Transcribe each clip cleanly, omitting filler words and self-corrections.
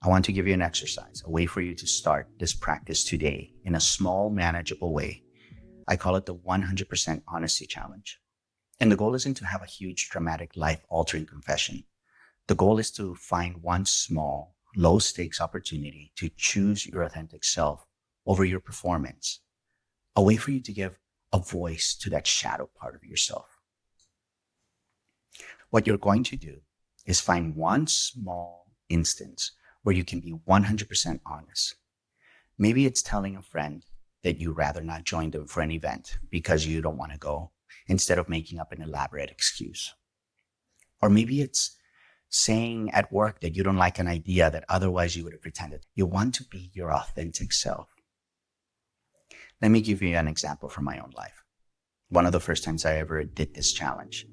I want to give you an exercise, a way for you to start this practice today in a small, manageable way. I call it the 100% honesty challenge. And the goal isn't to have a huge, dramatic, life altering confession. The goal is to find one small, low stakes opportunity to choose your authentic self over your performance, a way for you to give a voice to that shadow part of yourself. What you're going to do is find one small instance where you can be 100% honest. Maybe it's telling a friend that you'd rather not join them for an event because you don't want to go, instead of making up an elaborate excuse. Or maybe it's saying at work that you don't like an idea that otherwise you would have pretended. You want to be your authentic self. Let me give you an example from my own life. One of the first times I ever did this challenge,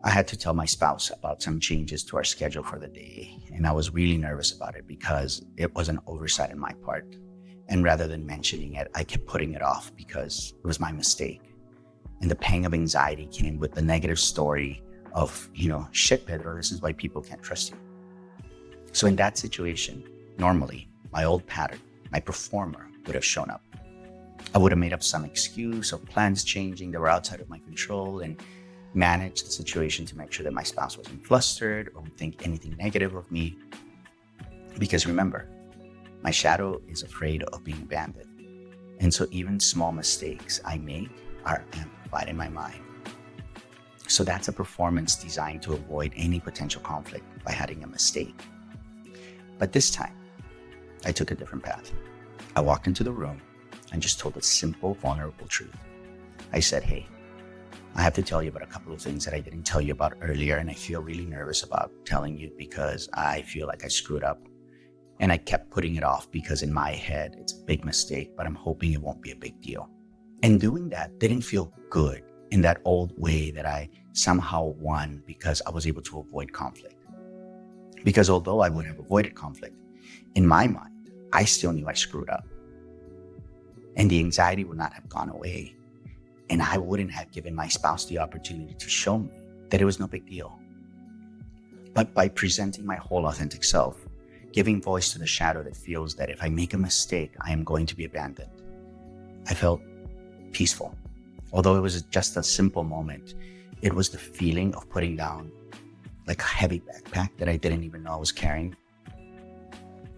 I had to tell my spouse about some changes to our schedule for the day. And I was really nervous about it because it was an oversight on my part. And rather than mentioning it, I kept putting it off because it was my mistake. And the pang of anxiety came with the negative story of, shit, Pedro, this is why people can't trust you. So in that situation, normally, my old pattern, my performer, would have shown up. I would have made up some excuse of plans changing that were outside of my control and managed the situation to make sure that my spouse wasn't flustered or would think anything negative of me. Because remember, my shadow is afraid of being abandoned. And so even small mistakes I make are amplified in my mind. So that's a performance designed to avoid any potential conflict by hiding a mistake. But this time, I took a different path. I walked into the room and just told a simple, vulnerable truth. I said, hey, I have to tell you about a couple of things that I didn't tell you about earlier, and I feel really nervous about telling you because I feel like I screwed up. And I kept putting it off because in my head, it's a big mistake, but I'm hoping it won't be a big deal. And doing that didn't feel good in that old way that I somehow won because I was able to avoid conflict. Because although I would have avoided conflict, in my mind, I still knew I screwed up. And the anxiety would not have gone away. And I wouldn't have given my spouse the opportunity to show me that it was no big deal. But by presenting my whole authentic self, giving voice to the shadow that feels that if I make a mistake, I am going to be abandoned, I felt peaceful. Although it was just a simple moment, it was the feeling of putting down like a heavy backpack that I didn't even know I was carrying